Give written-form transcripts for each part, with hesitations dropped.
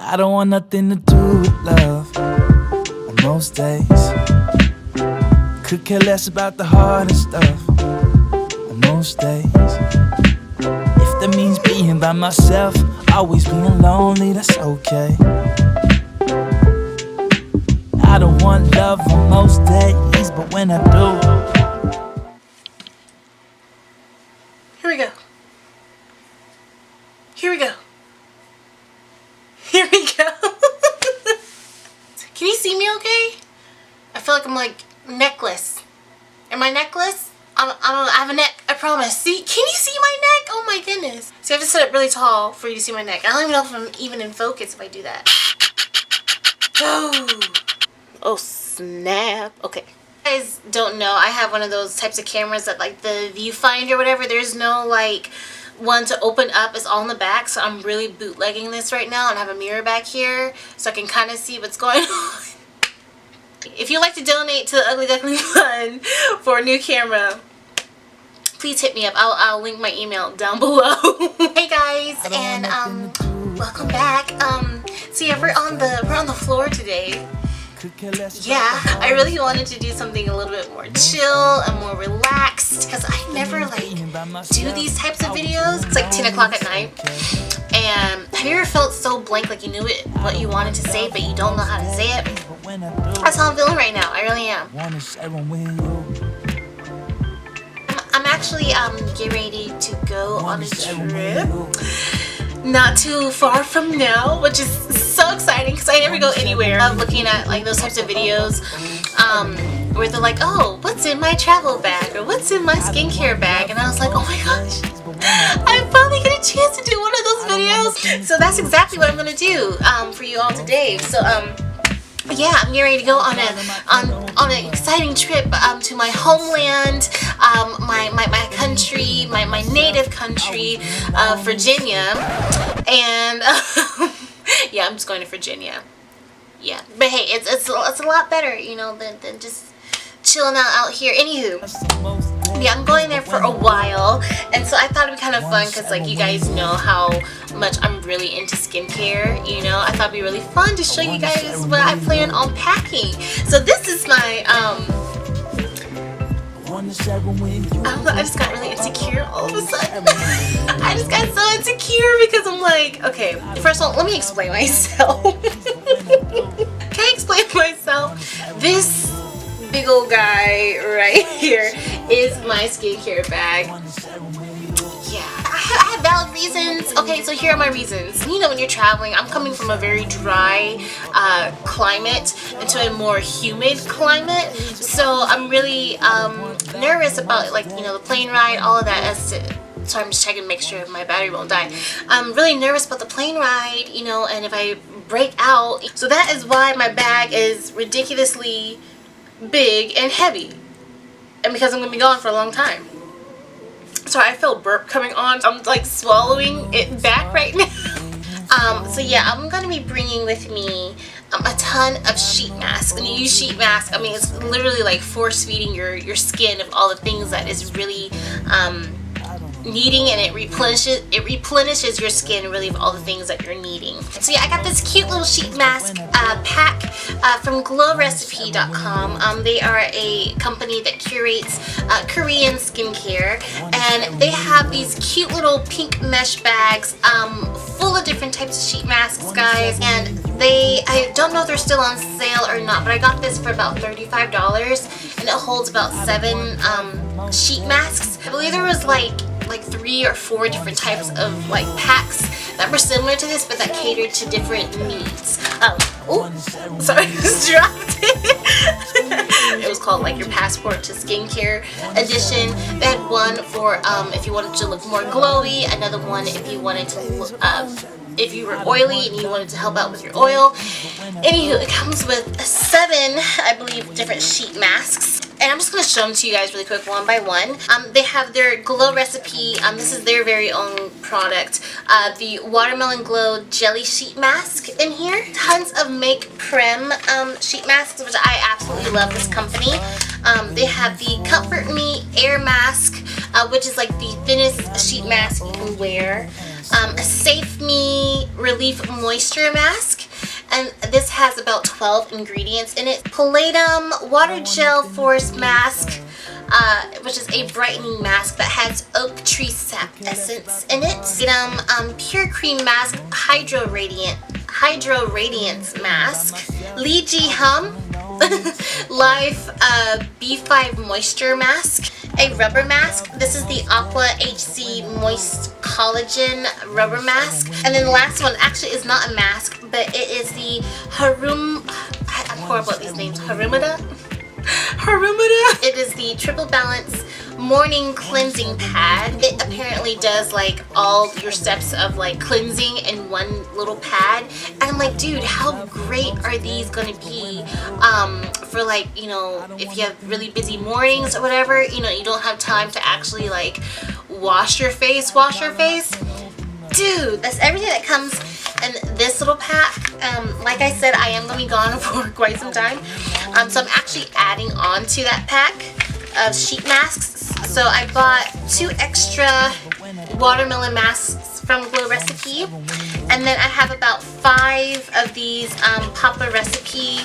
I don't want nothing to do with love on most days. Could care less about the hardest stuff on most days. If that means being by myself, always being lonely, that's okay. I don't want love on most days, but when I do. Here we go. Here we go. Here we go. Can you see me okay? I feel like I'm like necklace. Am I necklace? I have a neck, I promise. See, can you see my neck? Oh my goodness. See, I have to sit up really tall for you to see my neck. I don't even know if I'm even in focus if I do that. Oh. Oh snap. Okay. You guys don't know, I have one of those types of cameras that like the viewfinder or whatever, there's no like one to open up, it's all in the back, so I'm really bootlegging this right now and I have a mirror back here so I can kind of see what's going on. If you'd like to donate to the Ugly Duckling Fund for a new camera, please hit me up. I'll link my email down below. Hey guys, and welcome back. So yeah, we're on the floor today. Yeah, I really wanted to do something a little bit more chill and more relaxed because I never like do these types of videos. It's like 10 o'clock at night. And have you ever felt so blank, like you knew what you wanted to say but you don't know how to say it? That's how I'm feeling right now. I really am. I'm actually getting ready to go on a trip not too far from now, which is so exciting because I never go anywhere. I'm looking at like those types of videos where they're like, oh, what's in my travel bag or what's in my skincare bag, and I was like, oh my gosh, I finally get a chance to do one of those videos. So that's exactly what I'm gonna do for you all today. So yeah, I'm getting ready to go on an exciting trip to my homeland, my country, my native country, Virginia, and yeah, I'm just going to Virginia. Yeah, but hey, it's a lot better, you know, than just chilling out here. Anywho. Yeah, I'm going there for a while, and so I thought it'd be kind of fun because like you guys know how much I'm really into skincare, you know. I thought it'd be really fun to show you guys what I plan on packing. So this is my I just got really insecure all of a sudden. I just got so insecure because I'm like, okay, first of all, let me explain myself. Can I explain myself? This big old guy right here is my skincare bag. Yeah, I have valid reasons. Okay, so here are my reasons. You know, when you're traveling, I'm coming from a very dry climate into a more humid climate, so I'm really nervous about, like, you know, the plane ride, all of that. So I'm just checking to make sure my battery won't die. I'm really nervous about the plane ride, you know, and if I break out. So that is why my bag is ridiculously big and heavy, and because I'm gonna be gone for a long time. Sorry, I feel burp coming on. I'm like swallowing it back right now. So yeah, I'm gonna be bringing with me a ton of sheet masks. When you use sheet mask, I mean, it's literally like force feeding your skin of all the things that is really needing, and it replenishes your skin really of all the things that you're needing. So yeah, I got this cute little sheet mask pack from GrizzRivers.com. They are a company that curates Korean skincare, and they have these cute little pink mesh bags full of different types of sheet masks, guys. And I don't know if they're still on sale or not, but I got this for about $35, and it holds about 7 sheet masks. I believe there was like 3 or 4 different types of like packs that were similar to this, but that catered to different needs. Oh, sorry, I just dropped it. It was called like your passport to skincare edition. They had one for if you wanted to look more glowy, another one if you wanted to look, if you were oily and you wanted to help out with your oil. Anywho, it comes with 7, I believe, different sheet masks. And I'm just going to show them to you guys really quick one by one. They have their Glow recipe. This is their very own product. The Watermelon Glow Jelly Sheet Mask in here. Tons of Make Prem sheet masks, which I absolutely love this company. They have the Comfort Me Air Mask, which is like the thinnest sheet mask you can wear. a Safe Me Relief Moisture Mask. And this has about 12 ingredients in it. Palladium Water Gel Forest Mask, which is a brightening mask that has oak tree sap essence in it. Pure Cream Mask Hydro Radiance Mask. Leegeeham Live B5 Moisture Mask. A rubber mask. This is the Aqua HC Moist Collagen Rubber Mask. And then the last one actually is not a mask, but it is the I'm horrible at these names. Harumada? It is the Triple Balance Morning Cleansing Pad. It apparently does like all your steps of like cleansing in one little pad. And I'm like, dude, how great are these gonna be for like, you know, if you have really busy mornings or whatever, you know, you don't have time to actually like wash your face. Dude, that's everything that comes in this little pack. Like I said, I am going to be gone for quite some time. So I'm actually adding on to that pack of sheet masks. So I bought 2 extra watermelon masks from Glow Recipe. And then I have about 5 of these Papa Recipe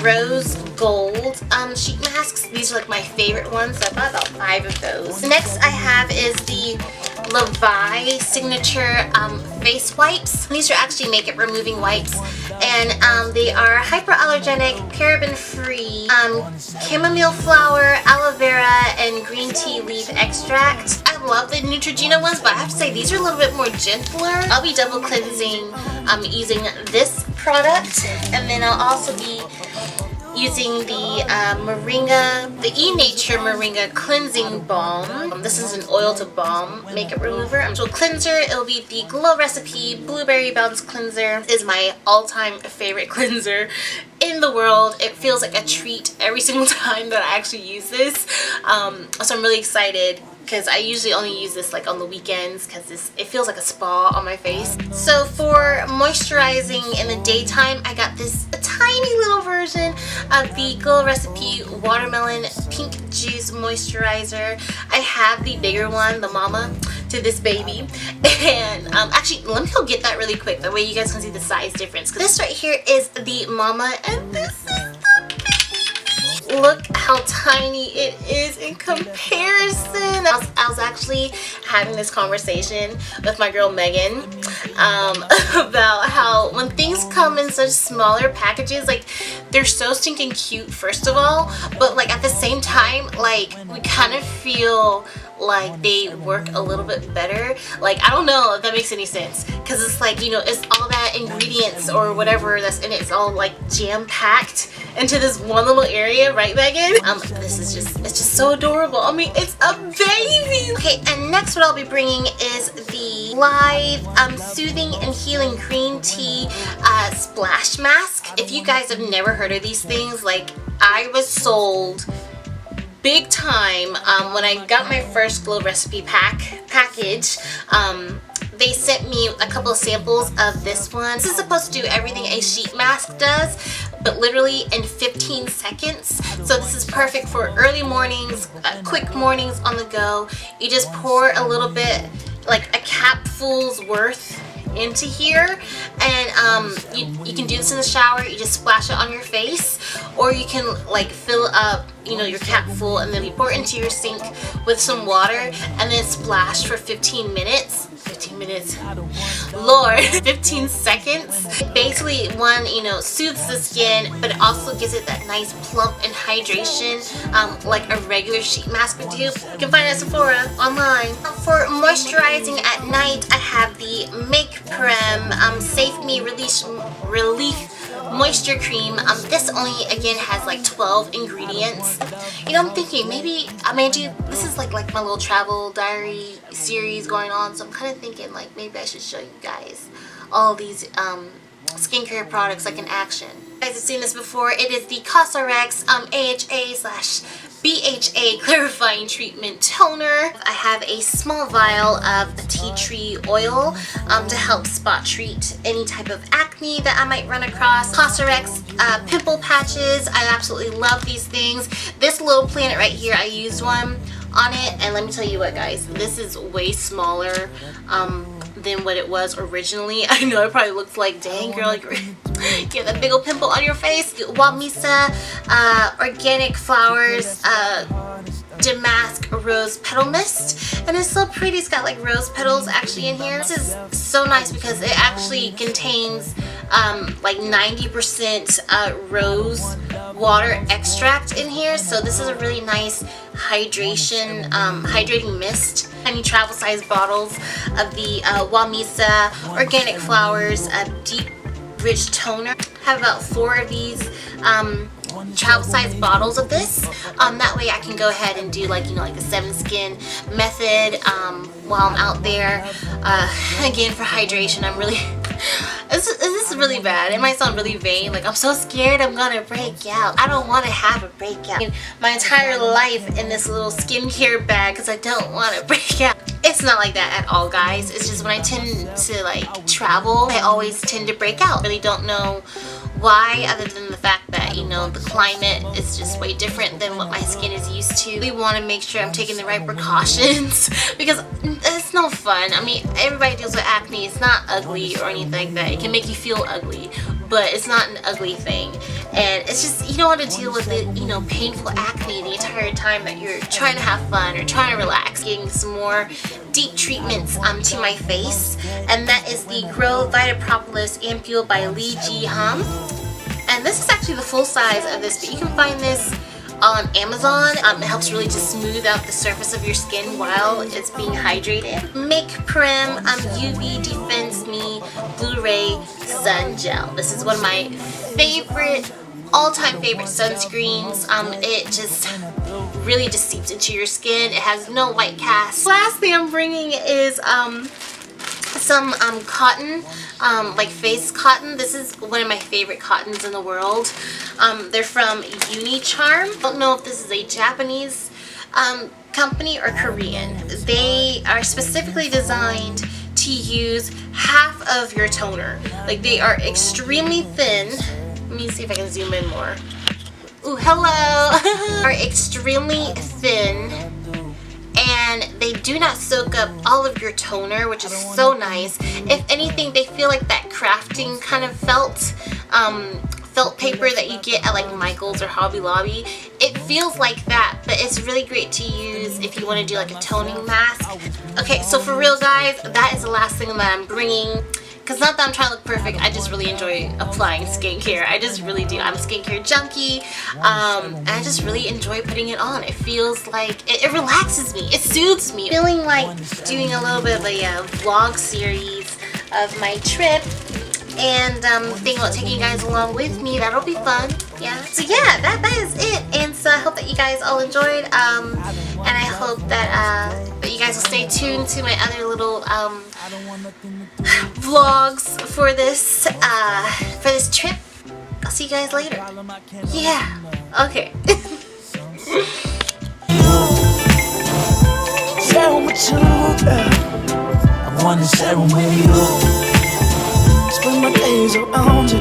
Rose Gold sheet masks. These are like my favorite ones, so I bought about 5 of those. Next I have is the Lavie Signature face wipes. These are actually makeup removing wipes, and they are hypoallergenic, paraben free, chamomile flower, aloe vera, and green tea leaf extract. I love the Neutrogena ones, but I have to say these are a little bit more gentler. I'll be double cleansing using this product, and then I'll also be using the Moringa, the E-Nature Moringa Cleansing Balm. This is an oil to balm makeup remover. So cleanser, it'll be the Glow Recipe Blueberry Bounce Cleanser. This is my all-time favorite cleanser in the world. It feels like a treat every single time that I actually use this. So I'm really excited, because I usually only use this like on the weekends, because it feels like a spa on my face. So for moisturizing in the daytime, I got this tiny little version of the Glow Recipe Watermelon Pink Juice Moisturizer. I have the bigger one, the mama, to this baby. And actually, let me go get that really quick. That way you guys can see the size difference. This right here is the mama, and this is the baby. Look how tiny it is in comparison. I was actually having this conversation with my girl Megan about how when things come in such smaller packages, like they're so stinking cute first of all, but like at the same time, like we kind of feel like they work a little bit better. Like, I don't know if that makes any sense, because it's like, you know, it's all that ingredients or whatever that's in it, it's all like jam-packed into this one little area, right Megan? This is just, it's just so adorable. I mean, it's a baby. Okay, and next what I'll be bringing is the Blithe Soothing and Healing Green Tea Splash Mask. If you guys have never heard of these things, like I was sold big time when I got my first Glow Recipe package. They sent me a couple of samples of this one. This is supposed to do everything a sheet mask does, but literally in 15 seconds. So this is perfect for early mornings, quick mornings on the go. You just pour a little bit, like a capfule's worth into here, and you can do this in the shower. You just splash it on your face, or you can like fill up, you know, your cap full, and then you pour it into your sink with some water, and then splash for 15 minutes. 15 minutes, Lord, 15 seconds. Basically, one, you know, soothes the skin, but it also gives it that nice plump and hydration, like a regular sheet mask would do. You can find it at Sephora online. For moisturizing at night, I have the Make Prem Safe Me Relief Moisture Cream. This only, again, has like 12 ingredients. You know, I'm thinking maybe I may do, this is like my little travel diary series going on, so I'm kind of thinking like maybe I should show you guys all these skincare products like in action. You guys have seen this before. It is the Cosrx AHA/BHA Clarifying Treatment Toner. I have a small vial of the tea tree oil to help spot treat any type of acne that I might run across. Cosrx pimple patches. I absolutely love these things. This little planet right here, I used one on it. And let me tell you what, guys, this is way smaller than what it was originally. I know it probably looks like, dang girl, you have that big old pimple on your face. Whamisa organic flowers Damask rose petal mist, and it's so pretty. It's got like rose petals actually in here. This is so nice because it actually contains like 90% rose water extract in here, so this is a really nice hydrating mist. Tiny travel size bottles of the Whamisa organic flowers deep rich toner. I have about 4 of these travel size bottles of this. That way I can go ahead and do like, you know, like the 7 skin method while I'm out there. Again, for hydration, I'm really this is really bad. It might sound really vain, like I'm so scared I'm gonna break out. I don't want to have a breakout. My entire life in this little skincare bag because I don't want to break out. It's not like that at all, guys. It's just when I tend to like travel, I always tend to break out. I really don't know why, other than the fact that, you know, the climate is just way different than what my skin is used to. We want to make sure I'm taking the right precautions because it's no fun. I mean, everybody deals with acne. It's not ugly or anything like that. It can make you feel ugly, but it's not an ugly thing. And it's just, you don't want to deal with it, you know, painful acne the entire time that you're trying to have fun or trying to relax. Getting some more deep treatments to my face, and that is the Vita Propolis Ampoule by Leegeeham. And this is actually the full size of this, but you can find this on Amazon. It helps really to smooth out the surface of your skin while it's being hydrated. Make Prem UV Defense Me Blu-ray Sun Gel. This is one of my favorite, all-time favorite sunscreens. It just really just seeps into your skin. It has no white cast. Last thing I'm bringing is some cotton, like face cotton. This is one of my favorite cottons in the world. They're from Unicharm. I don't know if this is a Japanese company or Korean. They are specifically designed to use half of your toner. Like, they are extremely thin. Let me see if I can zoom in more. Ooh, hello! Are extremely thin, and they do not soak up all of your toner, which is so nice. If anything, they feel like that crafting kind of felt paper that you get at like Michael's or Hobby Lobby. It feels like that, but it's really great to use if you want to do like a toning mask. Okay, so for real, guys, that is the last thing that I'm bringing. Because not that I'm trying to look perfect, I just really enjoy applying skincare. I just really do. I'm a skincare junkie, and I just really enjoy putting it on. It feels like, it relaxes me. It soothes me. Feeling like doing a little bit of a vlog series of my trip, and thinking about taking you guys along with me. That'll be fun. Yeah. So yeah, that is it. And so I hope that you guys all enjoyed. And I hope that that you guys will stay tuned to my other little vlogs for this trip. I'll see you guys later. Yeah. Okay. Sharing with you, girl. I wanna share 'em with you. Spend my days around you.